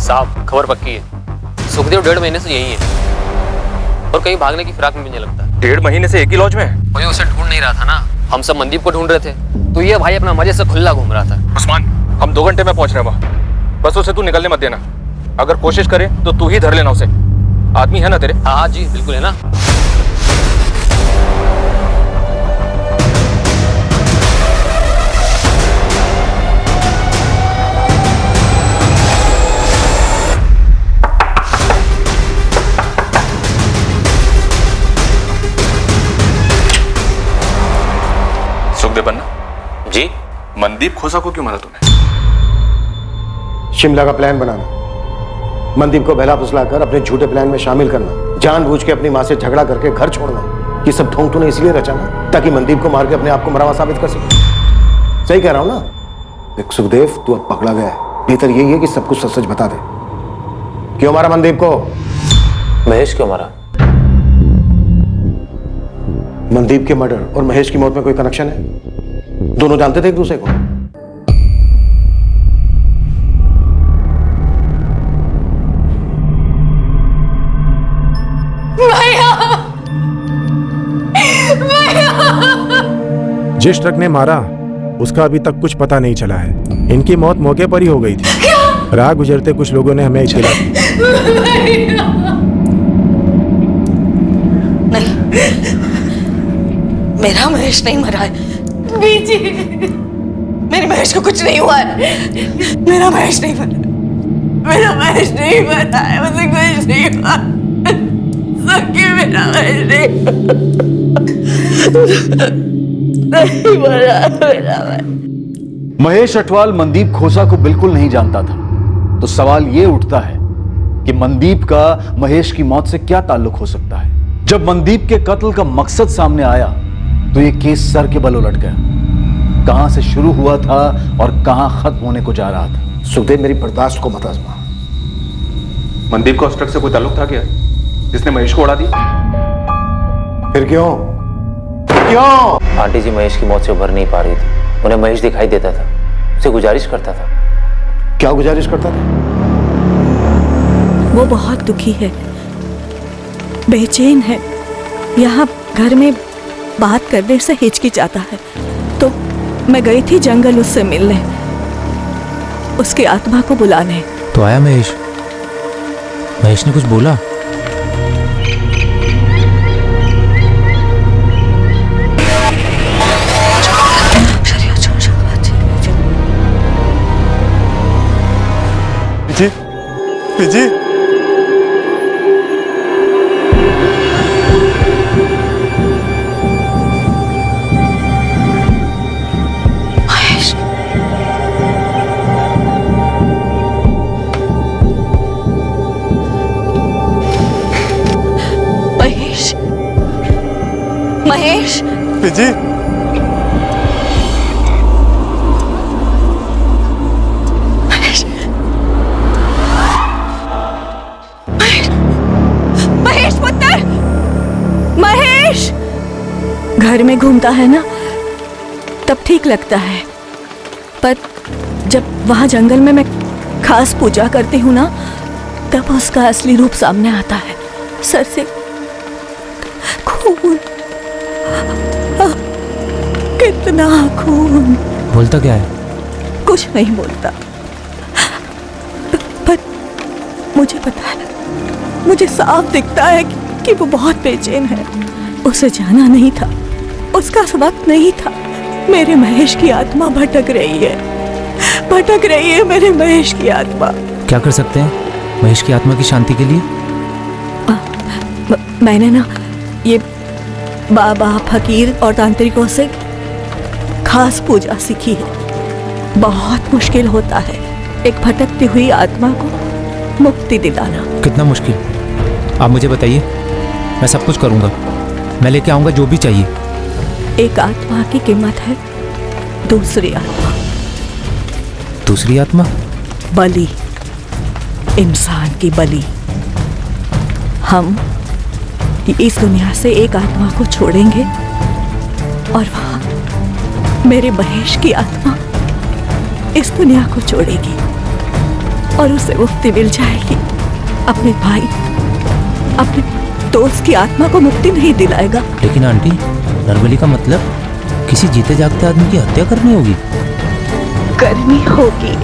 Speaker 16: साहब, खबर पक्की है, सुखदेव 1.5 महीने से यही है और कहीं भागने की फिराक में भी नहीं लगता।
Speaker 6: 1.5 महीने से एक ही लॉज में?
Speaker 16: कोई उसे ढूंढ नहीं रहा था ना, हम सब मनदीप को ढूंढ रहे थे, तो ये भाई अपना मजे से खुला घूम रहा था।
Speaker 6: उस्मान, हम 2 घंटे में पहुंच रहे हैं वहां, बस उसे तू निकलने मत देना। अगर कोशिश करे तो तू ही धर लेना उसे, आदमी है ना तेरे?
Speaker 16: हाँ हाँ जी, बिल्कुल है ना।
Speaker 6: सुखदेव पन्ना
Speaker 13: जी।
Speaker 6: मनदीप खोसा को क्यों मारा तूने?
Speaker 14: शिमला का प्लान बनाना, मनदीप को बहला फुसलाकर अपने झूठे प्लान में शामिल करना, जानबूझ के अपनी मां से झगड़ा करके घर छोड़ना, ये सब ढोंग तूने इसलिए रचा ना ताकि मनदीप को मार के अपने आप को मरावा साबित कर सके। सही कह रहा हूं ना? एक सुखदेव, तू अब पकड़ा गया है, बेहतर यही है कि सब कुछ सच सच बता दे। क्यों मारा मनदीप को?
Speaker 13: महेश क्यों मारा?
Speaker 14: मनदीप के मर्डर और महेश की मौत में कोई कनेक्शन है? दोनों जानते थे एक दूसरे को?
Speaker 18: जिस ट्रक ने मारा उसका अभी तक कुछ पता नहीं चला है। इनकी मौत मौके पर ही हो गई थी। राह गुजरते कुछ लोगों ने हमें इत्तला दी।
Speaker 15: नहीं, मेरा महेश नहीं मरा है। बीजी, मेरे महेश को कुछ नहीं हुआ है। मेरा महेश नहीं मरा, मेरा महेश नहीं मरा है, मुझे कुछ नहीं हुआ। सके मेरा महेश नहीं मरा, मेरा
Speaker 3: महेश अटवाल मनदीप खोसा को बिल्कुल नहीं जानता था, तो सवाल यह उठता है कि मनदीप का महेश की मौत से क्या ताल्लुक हो सकता है। जब मनदीप के कत्ल का मकसद सामने आया तो यह केस सर के बल उलट गया। कहां से शुरू हुआ था और कहां खत्म होने को जा रहा था।
Speaker 14: सुखदेव, मेरी बर्दाश्त को मत आजमा।
Speaker 6: मनदीप का उस ट्रक से कोई ताल्लुक था क्या जिसने महेश को उड़ा दिया?
Speaker 14: फिर क्यों? क्यों?
Speaker 13: आंटी जी महेश की मौत से उभर नहीं पा रही थी। उन्हें महेश दिखाई देता था, उसे गुजारिश करता था।
Speaker 14: क्या गुजारिश करता था?
Speaker 5: वो बहुत दुखी है, बेचैन है, यहाँ घर में बात करने से हिचकिचाता है। तो मैं गई थी जंगल उससे मिलने, उसकी आत्मा को बुलाने।
Speaker 19: तो आया महेश? महेश ने कुछ बोला?
Speaker 18: जी
Speaker 5: महेश, महेश,
Speaker 18: जी
Speaker 5: महेश पुत्र, महेश। घर में घूमता है ना तब ठीक लगता है, पर जब वहां जंगल में मैं खास पूजा करती हूँ ना तब उसका असली रूप सामने आता है। सर से खून, कितना खून।
Speaker 19: बोलता क्या है?
Speaker 5: कुछ नहीं बोलता, पर मुझे पता है, मुझे साफ दिखता है कि वो बहुत बेचैन है। उसे जाना नहीं था, उसका वक्त नहीं था। मेरे महेश की आत्मा भटक रही है, भटक रही है मेरे महेश की आत्मा।
Speaker 19: क्या कर सकते हैं महेश की आत्मा की शांति के लिए?
Speaker 5: मैंने ना ये बाबा, फकीर और तांत्रिकों से खास पूजा सीखी है। बहुत मुश्किल होता है एक भटकती हुई आत्मा को मुक्ति दिलाना।
Speaker 19: कितना मुश्किल? आप मुझे बताइए, मैं सब कुछ करूंगा, मैं लेके आऊंगा जो भी चाहिए।
Speaker 5: एक आत्मा की कीमत है दूसरी आत्मा।
Speaker 19: दूसरी आत्मा?
Speaker 5: बलि, इंसान की बलि। हम इस दुनिया से एक आत्मा को छोड़ेंगे और वहां मेरे महेश की आत्मा इस दुनिया को छोड़ेगी और उसे मुक्ति मिल जाएगी। अपने भाई, अपने दोस्त की आत्मा को मुक्ति नहीं दिलाएगा।
Speaker 19: लेकिन आंटी, नरबली का मतलब किसी जीते जागते आदमी की हत्या करनी होगी?
Speaker 5: करनी होगी।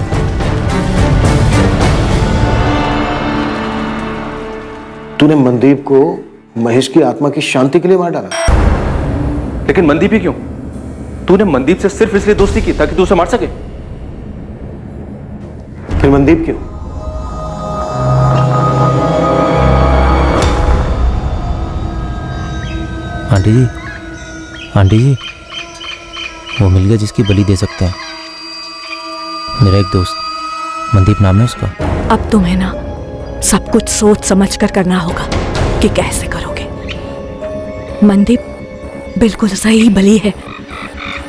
Speaker 14: तूने मनदीप को महेश की आत्मा की शांति के लिए मार डाला।
Speaker 6: लेकिन मनदीप ही क्यों? तूने मनदीप से सिर्फ इसलिए दोस्ती की ताकि तू उसे मार सके?
Speaker 14: फिर मनदीप क्यों?
Speaker 19: आंटी जी, आंटी जी, वो मिल गया जिसकी बलि दे सकते हैं। मेरा एक दोस्त, मनदीप नाम है उसका।
Speaker 5: अब तुम्हें ना सब कुछ सोच समझ कर करना होगा कि कैसे करोगे। मनदीप बिल्कुल सही बलि है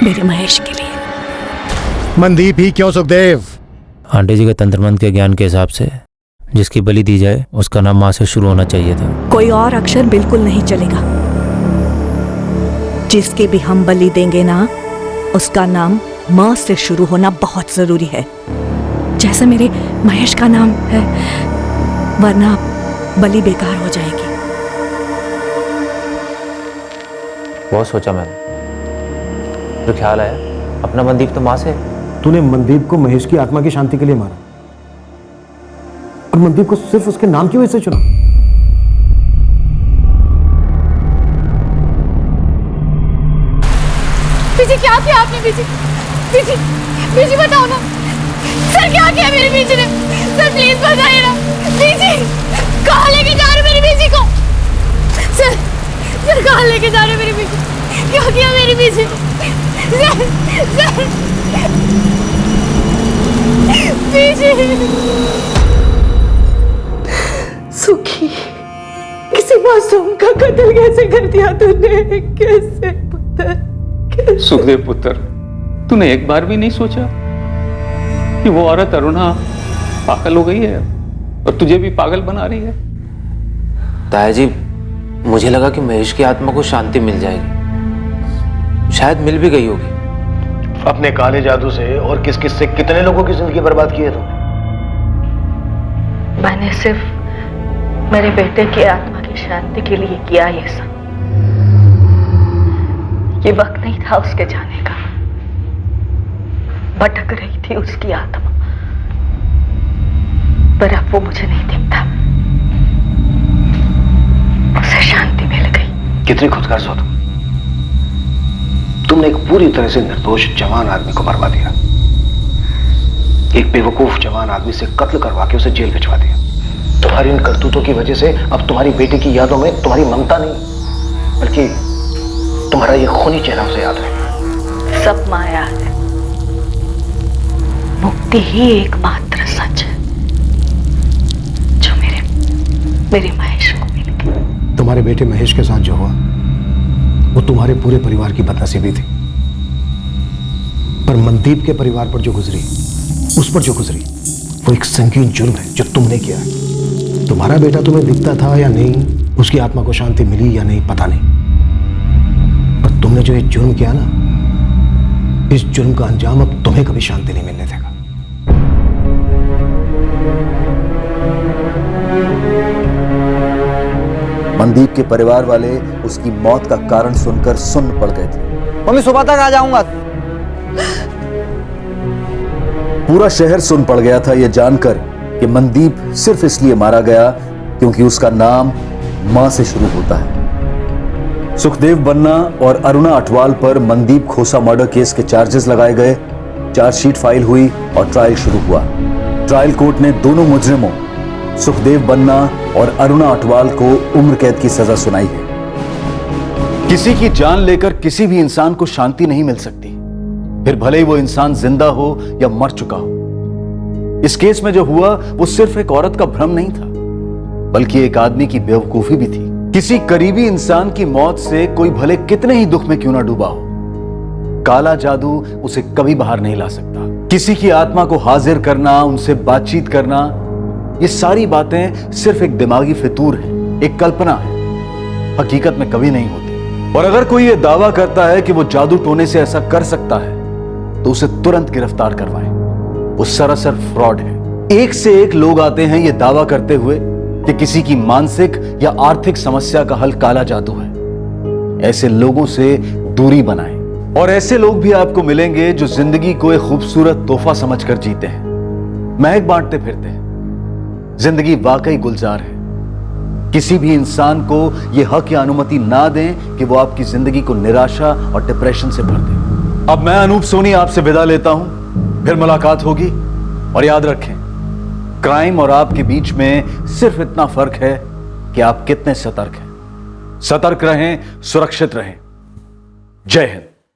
Speaker 5: मेरे महेश के लिए।
Speaker 18: मनदीप ही क्यों सुखदेव?
Speaker 19: आंटे जी के तंत्र मंत्र के ज्ञान के हिसाब से जिसकी बलि दी जाए उसका नाम माँ से शुरू होना चाहिए था।
Speaker 5: कोई और अक्षर बिल्कुल नहीं चलेगा। जिसकी भी हम बलि देंगे ना, उसका नाम म से शुरू होना बहुत जरूरी है, जैसे मेरे महेश का नाम है, वरना बलि बेकार हो जाएगी।
Speaker 13: बहुत सोचा मैंने, तो ख्याल आया अपना मनदीप तो माँ से।
Speaker 14: तूने मनदीप को महेश की आत्मा की शांति के लिए मारा, और मनदीप को सिर्फ उसके नाम की वजह से चुना।
Speaker 4: बीजी क्या किया आपने? बीजी बीजी बीजी बताओ ना सर, क्या किया मेरी बीजी ने? सर प्लीज बताइए ना। बीजी कहाँ लेके जा रहे मेरी बीजी को? सर सर कहाँ लेके जा रहे मेरी बीजी? क्या किया मेरी बीजी? सर सर बीजी
Speaker 9: सुखी, किसी मासूम का कत्ल कैसे कर दिया तूने? कैसे पुत्र?
Speaker 7: सुखदेव पुत्र, तूने एक बार भी नहीं सोचा कि वो औरत अरुणा पागल हो गई है और तुझे भी पागल बना रही है?
Speaker 13: ताया जी, मुझे लगा कि महेश की आत्मा को शांति मिल जाएगी, शायद मिल भी गई होगी।
Speaker 14: अपने काले जादू से और किस किस से कितने लोगों की जिंदगी बर्बाद की है तुमने?
Speaker 8: मैंने सिर्फ मेरे बेटे की आत्मा की शांति के लिए किया ये सब। ये वक्त नहीं था उसके जाने का। भटक रही थी उसकी आत्मा, पर अब वो मुझे नहीं दिखता। उसे शांति मिल गई।
Speaker 14: कितनी खुदगर्ज हो तुमने एक पूरी तरह से निर्दोष जवान आदमी को मरवा दिया, एक बेवकूफ जवान आदमी से कत्ल करवा के उसे जेल भिजवा दिया। तुम्हारी इन करतूतों की वजह से अब तुम्हारी बेटे की यादों में तुम्हारी ममता नहीं, बल्कि तुम्हारा ये खूनी चेहरा उसे याद है।
Speaker 8: सब माया है, मुक्ति ही एकमात्र सच है जो मेरे महेश को मिल गई।
Speaker 14: तुम्हारे बेटे महेश के साथ जो हुआ वो तुम्हारे पूरे परिवार की बदनसीबी थी, पर मनदीप के परिवार पर जो गुजरी, उस पर जो गुजरी, वो एक संगीन जुर्म है जो तुमने किया है। तुम्हारा बेटा तुम्हें दिखता था या नहीं, उसकी आत्मा को शांति मिली या नहीं, पता नहीं, पर तुमने जो ये जुर्म किया ना, इस जुर्म का अंजाम अब तुम्हें कभी शांति नहीं मिलने देगा।
Speaker 20: मनदीप के परिवार वाले उसकी मौत का कारण सुनकर सुन्न पड़ गए थे।
Speaker 1: मम्मी सुबह तक आ जाऊंगा।
Speaker 20: पूरा शहर सुन पड़ गया था यह जानकर कि मनदीप सिर्फ इसलिए मारा गया क्योंकि उसका नाम मां से शुरू होता है। सुखदेव बन्ना और अरुणा अटवाल पर मनदीप खोसा मर्डर केस के चार्जेस लगाए गए, चार्जशीट फाइल हुई और ट्रायल शुरू हुआ। ट्रायल कोर्ट ने दोनों मुजरिमों सुखदेव बन्ना और अरुणा अटवाल को उम्र कैद की सजा सुनाई है।
Speaker 3: किसी की जान लेकर किसी भी इंसान को शांति नहीं मिल सकती, फिर भले ही वो इंसान जिंदा हो या मर चुका हो। इस केस में जो हुआ वो सिर्फ एक औरत का भ्रम नहीं था, बल्कि एक आदमी की बेवकूफी भी थी। किसी करीबी इंसान की मौत से कोई भले कितने ही दुख में क्यों ना डूबा हो, काला जादू उसे कभी बाहर नहीं ला सकता। किसी की आत्मा को हाजिर करना, उनसे बातचीत करना, ये सारी बातें सिर्फ एक दिमागी फितूर है, एक कल्पना है, हकीकत में कभी नहीं होती। और अगर कोई ये दावा करता है कि वो जादू टोने से ऐसा कर सकता है तो उसे तुरंत गिरफ्तार करवाएं। वो सरासर फ्रॉड है। एक से एक लोग आते हैं ये दावा करते हुए कि किसी की मानसिक या आर्थिक समस्या का हल काला जादू है। ऐसे लोगों से दूरी बनाएं। और ऐसे लोग भी आपको मिलेंगे जो जिंदगी को एक खूबसूरत तोहफा समझकर जीते हैं, महक बांटते फिरते हैं। जिंदगी वाकई गुलजार है। किसी भी इंसान को यह हक या अनुमति ना दें कि वो आपकी जिंदगी को निराशा और डिप्रेशन से भर दे। अब मैं अनूप सोनी आपसे विदा लेता हूं, फिर मुलाकात होगी। और याद रखें, क्राइम और आपके बीच में सिर्फ इतना फर्क है कि आप कितने सतर्क हैं। सतर्क रहें, सुरक्षित रहें। जय हिंद।